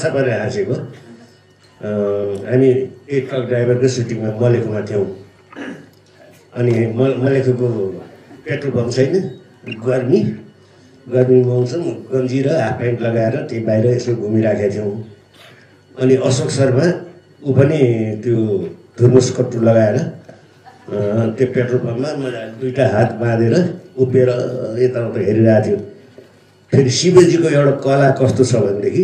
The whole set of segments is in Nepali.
इच्छा परेर हाँसेको हामी एक ट्रक ड्राइभरको सुटिङमा मलेखुमा थियौँ अनि मलेखुको पेट्रोल पम्प छैन गर्मी मौसम गन्जी र हाफ प्यान्ट लगाएर त्यही बाहिर यसो घुमिराखेका थियौँ अनि अशोक शर्मा ऊ पनि त्यो थुर्मुस कट्टु लगाएर त्यो पेट्रोल पम्पमा मजाले दुईवटा हात बाँधेर उभिएर यताउता हेरिरहेको थियो फेरि शिवजीको एउटा कला कस्तो छ भनेदेखि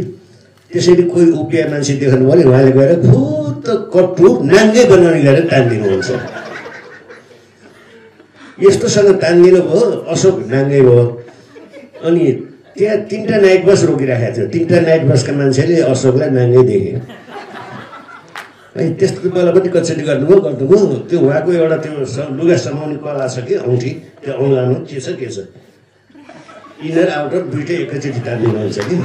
त्यसरी कोही उभिया मान्छे देख्नु भने उहाँले गएर फुत कट्टु नाङ्गै बनाउने गरेर तानिदिनुहुन्छ यस्तोसँग तानिदिनु भयो अशोक नाङ्गै भयो अनि त्यहाँ 3टा नाइट बस रोकिराखेको थियो 3टा नाइट बसका मान्छेले अशोकलाई नाङ्गै देखे है त्यस्तो बेला पनि कसरी गर्नुभयो त्यो उहाँको एउटा त्यो लुगा समाउने कला छ कि औँठी त्यो औँलानो के छ इनर आउटर दुइटै एकैचोटि तानिदिनुहुन्छ कि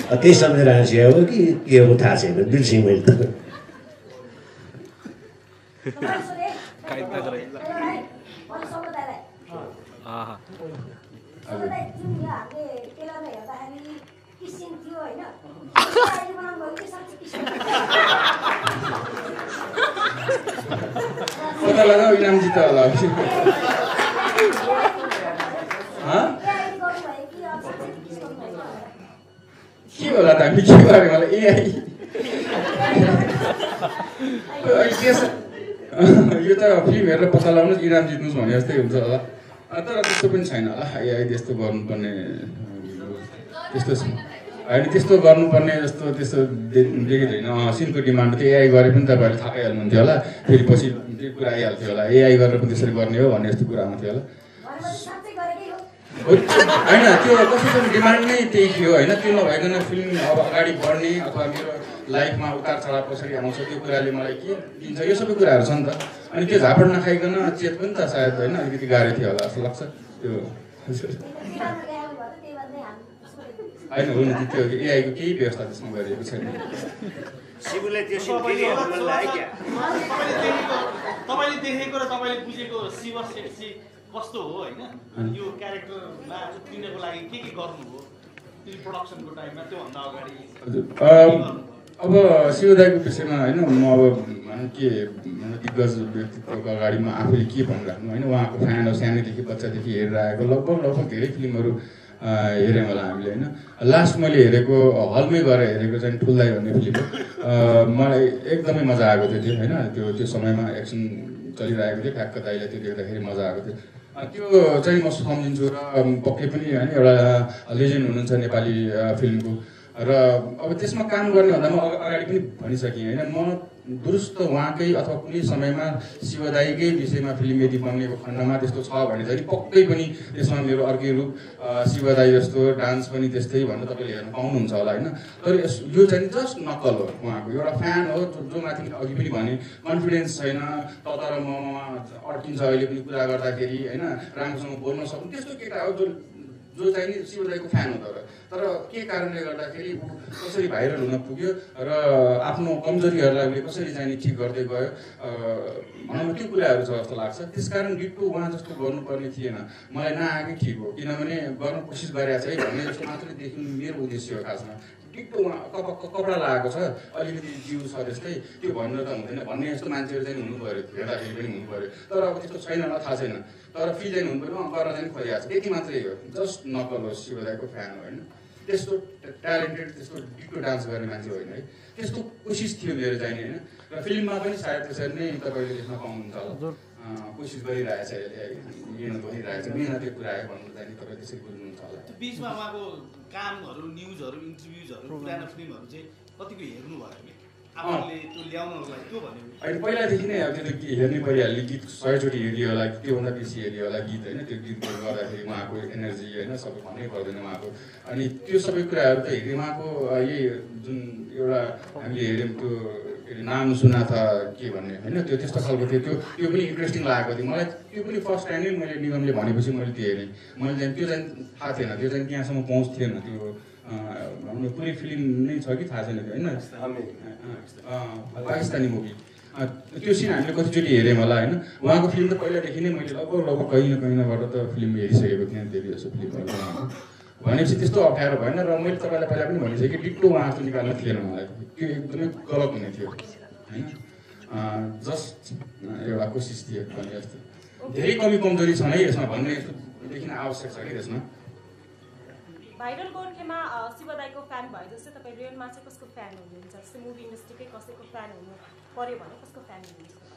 त्यही सम्झेर हाँसिया हो कि के हो थाहा छैन बिर्सेँ मैले त पता लगाऊ इनाम जित्दा होला के होला त हामी के गरे मलाई एआई यो त फिल्म हेरेर पत्ता लगाउनुहोस् इनाम जित्नुहोस् भने जस्तै हुन्छ होला तर त्यस्तो पनि छैन होला एआई त्यस्तो गर्नुपर्ने त्यस्तो होइन त्यस्तो गर्नुपर्ने जस्तो त्यस्तो देखिँदैन सिनको डिमान्ड त एआई गरे पनि तपाईँहरूले थाहा पाइहाल्नुहुन्थ्यो होला फेरि पछि त्यो कुरा आइहाल्थ्यो होला एआई गरेर पनि त्यसरी गर्ने हो भन्ने जस्तो कुरा आउँथ्यो होला होइन त्यो कसैको डिमान्ड नै त्यही थियो होइन त्यो नभइकन फिल्म अब अगाडि बढ्ने अथवा मेरो लाइफमा उतार चढाव कसरी आउँछ त्यो कुराले मलाई के दिन्छ यो सबै कुराहरू छ नि त अनि त्यो झापड नखाइकन चेत पनि त सायद होइन अलिकति गाह्रो थियो होला जस्तो लाग्छ त्यो होइन हुन त्यो एआईको केही व्यवस्था त्यसमा गरिएको छैन तपाईँले देखेको र तपाईँले बुझेको शिव शेट्टी कस्तो हो होइन यो क्यारेक्टरमा उत्रिनको लागि के गर्नुभयो त्यो प्रोडक्सनको टाइममा त्योभन्दा अगाडि अब शिवदाईको विषयमा होइन म अब के दिग्गज व्यक्तित्वको अगाडि म आफूले के भनिराख्नु होइन उहाँको फ्यान हो सानैदेखि बच्चादेखि हेरेर आएको लगभग धेरै फिल्महरू हेऱ्यौँ होला हामीले होइन लास्ट मैले हेरेको हलमै गएर हेरेको चाहिँ ठुल्दाई भन्ने फिल्म हो मलाई एकदमै मजा आएको थियो त्यो होइन त्यो समयमा एक्सन चलिरहेको थियो ठ्याक्क दाइलाई त्यो देख्दाखेरि मजा आएको थियो त्यो चाहिँ म सम्झिन्छु र पक्कै पनि होइन एउटा लेजेन्ड हुनुहुन्छ नेपाली फिल्मको र अब त्यसमा काम गर्ने भन्दा म अगाडि पनि भनिसकेँ होइन म दुरुस्त उहाँकै अथवा कुनै समयमा शिवदाईकै विषयमा फिल्म यदि बन्नेको खण्डमा त्यस्तो छ भने चाहिँ पक्कै पनि त्यसमा मेरो अर्कै रूप शिवदाई जस्तो डान्स पनि त्यस्तै भनेर तपाईँले हेर्न पाउनुहुन्छ होला होइन तर यो चाहिँ जस्ट नक्कल हो उहाँको एउटा फ्यान हो जो माथि अघि पनि भने कन्फिडेन्स छैन तर ममा अड्किन्छ अहिले पनि कुरा गर्दाखेरि होइन राम्रोसँग बोल्न सक्नु त्यस्तो केटा हो जो चाहिँ नि शिवदाईको फ्यान हो तर के कारणले गर्दाखेरि ऊ कसरी भाइरल हुन पुग्यो र आफ्नो कमजोरीहरूलाई उसले कसरी चाहिँ ठिक गर्दै गयो भनौँ त्यो कुराहरू छ जस्तो लाग्छ त्यसकारण डिट्टो उहाँ जस्तो गर्नुपर्ने थिएन मलाई नआएकै ठिक हो किनभने गर्न कोसिस गरेको छ है भन्ने जस्तो मात्रै देखिनु मेरो उद्देश्य हो खासमा डिट्टो उहाँ कपडा लगाएको छ अलिकति जिउ छ त्यस्तै त्यो भन्नु त हुँदैन भन्ने जस्तो मान्छेहरू चाहिँ हुनु पऱ्यो हेर्दाखेरि पनि हुनु पऱ्यो तर अब त्यस्तो छैन होला थाहा छैन तर फिल चाहिँ हुनु पऱ्यो गरेर चाहिँ खोजिरहेको छ त्यति मात्रै हो जस्ट नक्कल हो शिवदाईको फ्यान हो होइन त्यस्तो ट्यालेन्टेड त्यस्तो डिट्टो डान्स गर्ने मान्छे होइन है त्यस्तो कोसिस थियो मेरो चाहिँ होइन र फिल्ममा पनि सायद त्यसरी नै तपाईँले देख्न पाउनुहुन्छ होला कोसिस गरिरहेछ अहिले है मिहिनेत गरिरहेछ मिहिनेतको कुरा आयो भन्नु चाहिँ तपाईँ त्यसरी बुझ्नुहुन्छ होला बिचमा उहाँको कामहरू न्युजहरू इन्टरभ्युजहरू पुरानो फिल्महरू चाहिँ कतिको हेर्नु भयो कि आफूले त्यो ल्याउनको लागि त्यो भन्यो अहिले पहिलादेखि नै अब त्यो त हेर्नै परिहाल्यो गीत 100 चोटि हेरियो होला त्योभन्दा बेसी हेरियो होला गीत होइन त्यो गीतहरू गर्दाखेरि उहाँको एनर्जी होइन सबै भन्नै पर्दैन उहाँको अनि त्यो सबै कुराहरू त हेऱ्यो उहाँको यही जुन एउटा हामीले हेऱ्यौँ त्यो नाम सुना था के भन्ने होइन त्यो त्यस्तो खालको थियो त्यो पनि इन्ट्रेस्टिङ लागेको थियो मलाई त्यो पनि फर्स्ट टाइम नै मैले निगमले भनेपछि मैले त्यो हेरेँ मैले चाहिँ त्यो चाहिँ थाहा थिएन त्यो चाहिँ त्यहाँसम्म पहुँच थिएन त्यो हाम्रो पुरै फिल्म नै छ कि थाहा छैन त्यो होइन पाकिस्तानी मुभी त्यो सिन हामीले कतिचोटि हेऱ्यौँ होला होइन उहाँको फिल्म त पहिलादेखि नै मैले लगभग कहीँ न कहीँबाट त फिल्म हेरिसकेको थिएँ धेरै जस्तो फिल्महरू भनेपछि त्यस्तो अप्ठ्यारो भएन र मैले तपाईँलाई पहिला पनि भनिसकेँ कि डिक्टो उहाँको निकाल्न थिएन मलाई त्यो एकदमै गलत हुने थियो होइन जस्ट एउटा कोसिस थियो भने जस्तो धेरै कमी कमजोरी छ है यसमा भन्ने देखिन आवश्यक छ कि त्यसमा भाइरल गोर्खेमा शिव दाइको फ्यान भए जस्तै तपाईँ रियलमा चाहिँ कसको फ्यान हुनुहुन्छ जस्तै मुभी इन्डस्ट्रीकै कसैको फ्यान हुनु पर्यो भने कसको फ्यान हुनुहुन्छ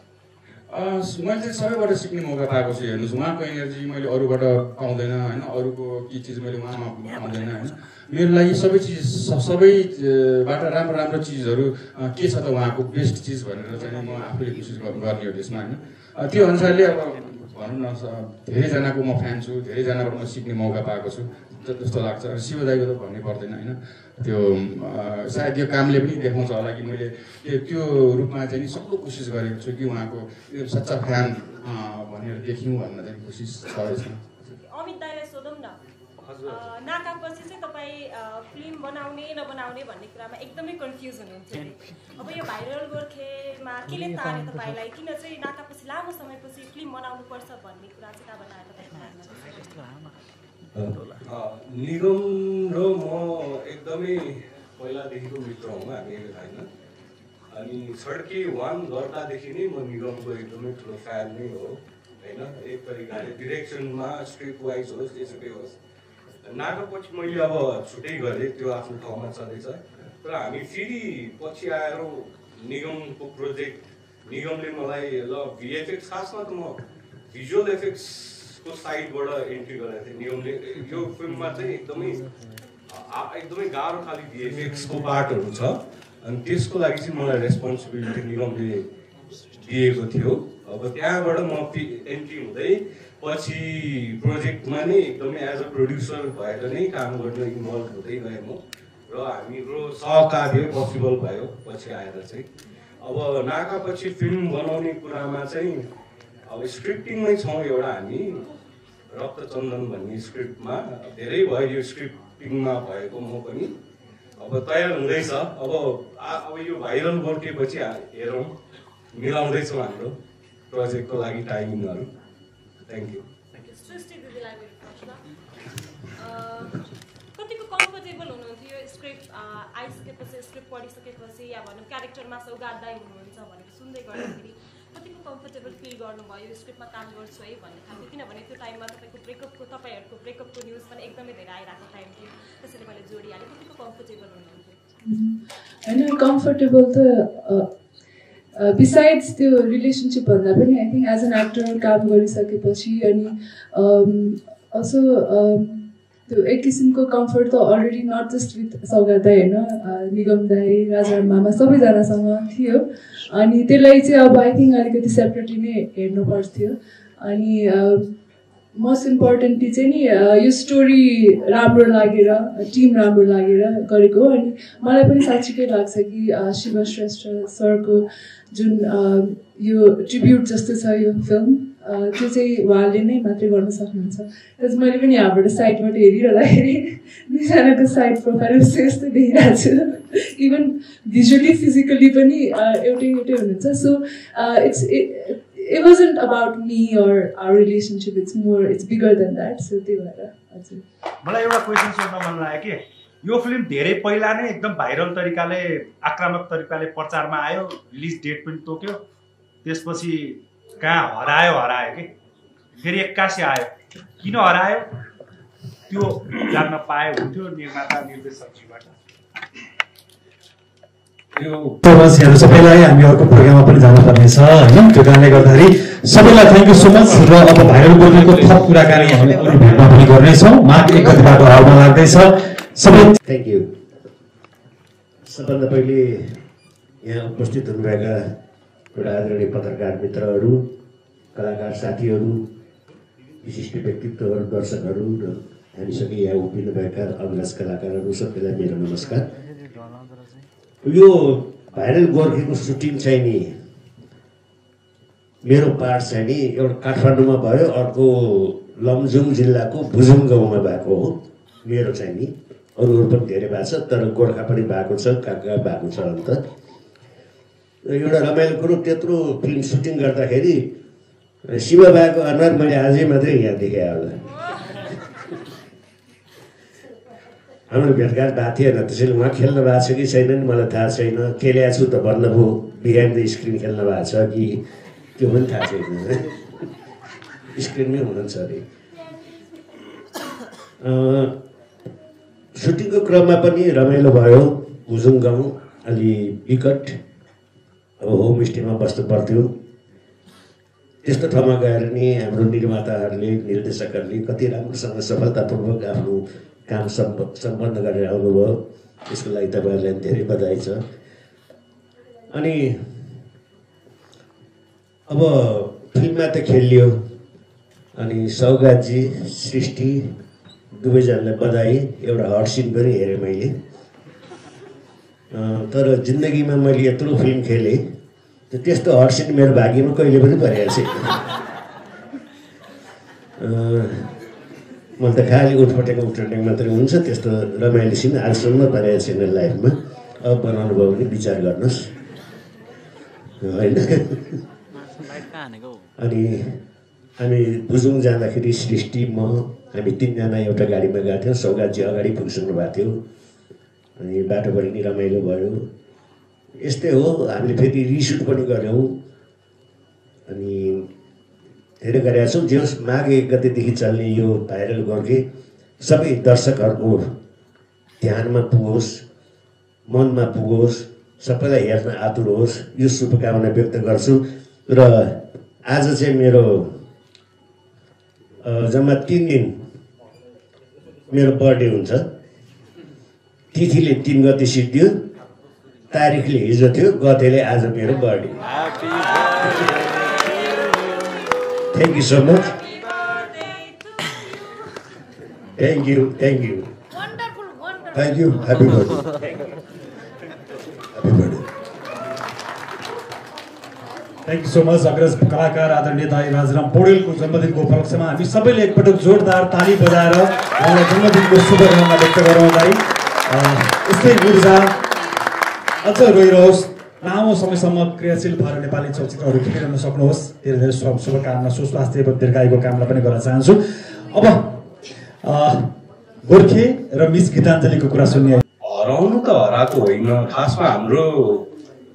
मैले चाहिँ सबैबाट सिक्ने मौका पाएको छु हेर्नुहोस् उहाँको एनर्जी मैले अरूबाट पाउँदैन होइन अरूको के चिज मैले उहाँमा पाउँदैन होइन मेरो लागि सबैबाट राम्रो राम्रो चिजहरू के छ त उहाँको बेस्ट चिज भनेर चाहिँ म आफूले कोसिस गर्ने हो त्यसमा होइन त्यो अनुसारले अब भनौँ न धेरैजनाको म फ्यान छु धेरैजनाबाट म सिक्ने मौका पाएको छु जस्तो लाग्छ र शिव दाइको त भन्नै पर्दैन होइन त्यो सायद यो कामले पनि देखाउँछ होला कि मैले त्यो रूपमा चाहिँ नि सक्दो कोसिस गरेको छु कि उहाँको सच्चा फ्यान भनेर देखिउँ भन्न चाहिँ कोसिस छ यसमा अमित दाइलाई सोधौँ न नाकापछि चाहिँ तपाईँ फिल्म बनाउने नबनाउने भन्ने कुरामा एकदमै कन्फ्युज हुनुहुन्थ्यो अब यो भाइरल गोर्खेमा केले तान्यो तपाईँलाई किन चाहिँ नाकापछि लामो समयपछि फिल्म बनाउनु पर्छ भन्ने कुरा चाहिँ कहाँबाट आयो तपाईँको निगम र म एकदमै पहिलादेखिको मित्र हौँ हामी होइन अनि सड्के 1 गर्दादेखि नै म निगमको एकदमै ठुलो फ्यान नै हो होइन एक तरिकाले डिरेक्सनमा स्क्रिप्ट वाइज होस् जेसुकै होस् नाटकपछि मैले अब छुट्टै गरेँ त्यो आफ्नो ठाउँमा छँदैछ तर हामी फेरि पछि आएर निगमको प्रोजेक्ट निगमले मलाई ल भिएफएक्स खासमा त म भिजुअल इफेक्ट्सको साइडबाट एन्ट्री गरेको थिएँ निगमले यो फिल्ममा चाहिँ एकदमै गाह्रो खालि भिएफएक्सको पार्टहरू छ अनि त्यसको लागि चाहिँ मलाई रेस्पोन्सिबिलिटी निगमले दिएको थियो अब त्यहाँबाट म एन्ट्री हुँदै पछि प्रोजेक्टमा नै एकदमै एज अ प्रड्युसर भएर नै काम गर्न इन्भल्भ हुँदै गएँ म र हाम्रो सहकार्य पोसिबल भयो पछि आएर चाहिँ अब नाकापछि फिल्म बनाउने कुरामा चाहिँ अब स्क्रिप्टिङमै छौँ एउटा हामी रक्तचन्दन भन्ने स्क्रिप्टमा धेरै भयो यो स्क्रिप्टिङमा भएको म पनि अब तयार हुँदैछ अब यो भाइरल गोर्खेपछि हेरौँ मिलाउँदैछौँ हाम्रो प्रोजेक्टको लागि टाइमिङहरू थ्याङ्क यू सृष्टि दिदीलाई मेरो प्रश्न कतिको कम्फर्टेबल हुनुहुन्थ्यो यो स्क्रिप्ट आइसकेपछि स्क्रिप्ट पढिसकेपछि या भनौँ क्यारेक्टरमा सौगात दाइ हुनुहुन्छ भनेर सुन्दै गर्दाखेरि कतिको कम्फर्टेबल फिल गर्नुभयो यो स्क्रिप्टमा काम गर्छु है भन्ने खालको किनभने त्यो टाइममा तपाईँहरूको ब्रेकअपको न्युज पनि एकदमै धेरै आइरहेको टाइम थियो त्यसैले मैले जोडिहालेँ कतिको कम्फर्टेबल हुनुहुन्थ्यो होइन कम्फर्टेबल त बिसाइड्स त्यो रिलेसनसिप भन्दा पनि I think as an actor काम गरिसकेपछि अनि अल्सो त्यो एक किसिमको कम्फर्ट त already not just with Saugat दाइ होइन निगम दाइ राजाराम मामा सबैजनासँग थियो अनि त्यसलाई चाहिँ अब आई थिङ्क अलिकति सेपरेटली नै हेर्नु पर्थ्यो अनि मोस्ट इम्पोर्टेन्टली चाहिँ नि यो स्टोरी राम्रो लागेर टिम राम्रो लागेर गरेको अनि मलाई पनि साँच्चीकै लाग्छ कि शिव श्रेष्ठ सरको जुन यो ट्रिब्युट जस्तो छ यो फिल्म त्यो चाहिँ उहाँले नै मात्रै गर्न सक्नुहुन्छ त्यस मैले पनि यहाँबाट साइडबाट हेरिरहँदाखेरि दुईजनाको साइड प्रोफाइल यस्तै देखिरहेको छु इभन भिजुअली फिजिकली पनि एउटै हुनुहुन्छ so it wasn't about me or our relationship, it's bigger than that, so त्यही भएर हजुर मलाई एउटा क्वेसन सोध्न मन लाग्यो कि यो फिल्म धेरै पहिला नै एकदम भाइरल तरिकाले आक्रामक तरिकाले प्रचारमा आयो रिलिज डेट पनि तोक्यो त्यसपछि कहाँ हरायो कि फेरि 81 आयो किन हरायो त्यो जान्न पाए हुन्थ्यो निर्माता निर्देशकबाट प्रवासीहरू सबैलाई हामी अर्को प्रोग्राममा पनि जानुपर्नेछ होइन त्यो कारणले गर्दाखेरि सबैलाई थ्याङ्क यू सो मच र अब भाइरल गोर्खेको थप कुराकानी हामी अरू भेटमा पनि गर्नेछौँ माघ 1 गतिबाट हालमा लाग्दैछ सबै थ्याङ्क यू सबभन्दा पहिले यहाँ उपस्थित हुनुभएका एउटा आदरणीय पत्रकार मित्रहरू कलाकार साथीहरू विशिष्ट व्यक्तित्वहरू दर्शकहरू र हामीसँग यहाँ उभिनुभएका अग्रज कलाकारहरू सबैलाई मेरो नमस्कार यो भाइरल गोर्खेको सुटिङ चाहिँ नि मेरो पार्ट चाहिँ नि एउटा काठमाडौँमा भयो अर्को लमजुङ जिल्लाको भुजुङ गाउँमा भएको हो मेरो चाहिँ नि अरूहरू पनि धेरै भएको छ तर गोर्खा पनि भएको छ काका भएको छ अन्त एउटा रमाइलो कुरो त्यत्रो फिल्म सुटिङ गर्दाखेरि शिव बाको अनुहार मैले आजै मात्रै यहाँ देखेँ होला हाम्रो भेटघाट भएको थिएन, त्यसैले उहाँ खेल्नु भएको छ कि छैन नि मलाई थाहा छैन। खेलेको छु त भन्नुभयो, बिहाइन्ड द स्क्रिन खेल्नु भएको छ कि त्यो पनि थाहा छैन, स्क्रिनमै हुनुहुन्छ अरे। सुटिङको क्रममा पनि रमाइलो भयो। भुजुङ गाउँ अलि विकट, अब होमस्टेमा बस्नु पर्थ्यो। त्यस्तो ठाउँमा गएर नि हाम्रो निर्माताहरूले निर्देशकहरूले कति राम्रोसँग सफलतापूर्वक आफ्नो काम सम्पन्न गरेर आउनुभयो, त्यसको लागि तपाईँहरूलाई धेरै बधाई छ। अनि अब फिल्ममा त खेलियो, अनि सौगातजी सृष्टि दुवैजनालाई बधाई। एउटा हट सिन पनि हेरेँ मैले, तर जिन्दगीमा मैले यत्रो फिल्म खेलेँ त्यस्तो हट सिन मेरो भाग्यमा कहिले पनि परेको छैन। मैले त खालि उठपटेको मात्रै हुन्छ, त्यस्तो रमाइलो सिन आजसम्म परेको छैन लाइफमा। अब बनाउनु भयो भने विचार गर्नुहोस् होइन। अनि हामी भुजुङ जाँदाखेरि सृष्टि म हामी 3 जना एउटा गाडीमा गएको थियौँ। सौगातजी अगाडि पुगिसक्नु भएको थियो, अनि बाटोभरि नि रमाइलो भयो। यस्तै हो, हामीले फेरि रिसुट पनि गऱ्यौँ, अनि धेरै गरेका छौँ। जे होस्, माघ 1 गतेदेखि चल्ने यो भाइरल गोर्खे सबै दर्शकहरूको ध्यानमा पुगोस्, मनमा पुगोस्, सबैलाई हेर्न आतुर होस्, यो शुभकामना व्यक्त गर्छु। र आज चाहिँ मेरो जम्मा 3 दिन मेरो बर्थडे हुन्छ। तिथिले 3 गते सिद्धियो, तारिखले हिजो थियो, गतेले आज मेरो birthday. Thank you so much, thank you, thank you, thank you, happy birthday, happy birthday. Thank you so much. अग्रज कलाकार आदरणीय दाई राजाराम पौडेलको जन्मदिनको उपलक्ष्यमा हामी सबैले एकपटक जोरदार ताली बजाएर उहाँलाई जन्मदिनको शुभकामना व्यक्त गरौँ। दाई यस्तै ऊर्जा अझ रहिरहोस्, लामो समयसम्म क्रियाशील भएर नेपाली चलचित्रहरू खेलिरहन सक्नुहोस्। धेरै धेरै शुभकामना, सुस्वास्थ्य एवं दीर्घायुको कामना पनि गर्न चाहन्छु। अब गोर्खे र मिस गीताञ्जलीको कुरा सुन्ने। हराउनु त हराएको होइन, खासमा हाम्रो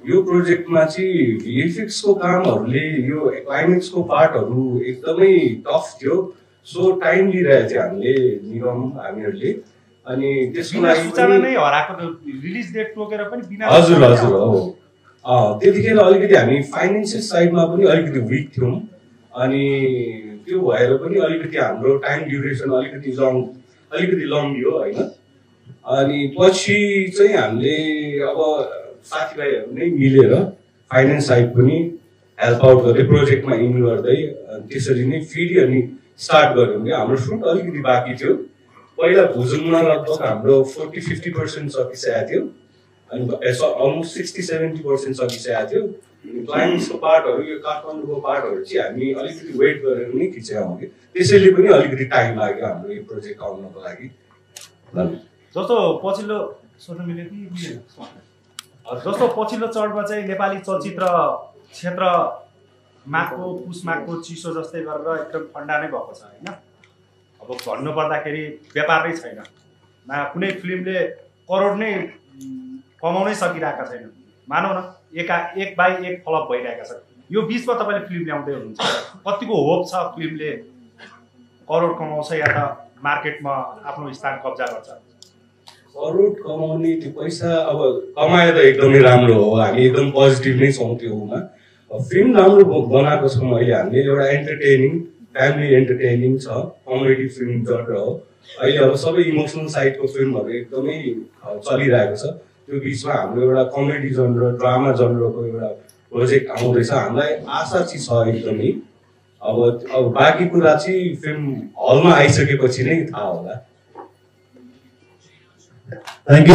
यो प्रोजेक्टमा चाहिँ भिएफएक्सको कामहरूले यो क्लाइमेक्सको पार्टहरू एकदमै टफ थियो। सो टाइम लिइरहेको थियो हामीहरूले। अनि त्यसको लागि सूचना नै हराएको, रिलिज डेट टोकेर पनि बिना। हजुर हजुर हो। त्यतिखेर अलिकति हामी फाइनेन्सियल साइडमा पनि अलिकति विक थियौँ, अनि त्यो भएर पनि अलिकति हाम्रो टाइम ड्युरेसन अलिकति लङ लियो होइन। अनि पछि चाहिँ हामीले अब साथीभाइहरू नै मिलेर फाइनेन्स साइड पनि हेल्प आउट गर्दै प्रोजेक्टमा इन गर्दै त्यसरी नै फेरि अनि स्टार्ट गऱ्यौँ कि हाम्रो सुट अलिकति बाँकी थियो। पहिला भुजुङमा लगभग हाम्रो 40-50% सकिसकेको थियो, अनि अलमोस्ट 60-70% सकिसकेको थियो। क्लाइमेक्सको पार्टहरू, यो काठमाडौँको पार्टहरू चाहिँ हामी अलिकति वेट गरेर नै खिचेका हौँ कि त्यसैले पनि अलिकति टाइम लाग्यो हाम्रो यो प्रोजेक्ट आउनको लागि। जस्तो पछिल्लो चरणमा चाहिँ नेपाली चलचित्र क्षेत्र पुस माघको चिसो जस्तै गरेर एकदम ठन्डा नै भएको छ होइन। अब भन्नुपर्दाखेरि व्यापार नै छैन, कुनै फिल्मले करोड नै कमाउनै सकिरहेका छैन। मानौ न एक बाई एक फ्लप भइरहेका छन्। यो बिचमा तपाईँले फिल्म ल्याउँदै हुनुहुन्छ, कतिको होप छ फिल्मले करोड कमाउँछ या त मार्केटमा आफ्नो स्थान कब्जा गर्छ? करोड कमाउने त्यो पैसा अब कमाए त एकदमै राम्रो हो, हामी एकदम पोजिटिभ नै छौँ त्योमा। फिल्म राम्रो बनाएको छौँ अहिले हामीले। एउटा एन्टरटेनिङ, फ्यामिली एन्टरटेनिङ छ, कमेडी फिल्म जनर हो। अहिले अब सबै इमोसनल साइडको फिल्महरू एकदमै चलिरहेको छ। त्यो बिचमा हाम्रो एउटा कमेडी जनर, ड्रामा जनरको एउटा प्रोजेक्ट आउँदैछ। हामीलाई आशा चाहिँ छ एकदमै। अब बाँकी कुरा चाहिँ फिल्म हलमा आइसकेपछि नै थाहा होला। Thank you.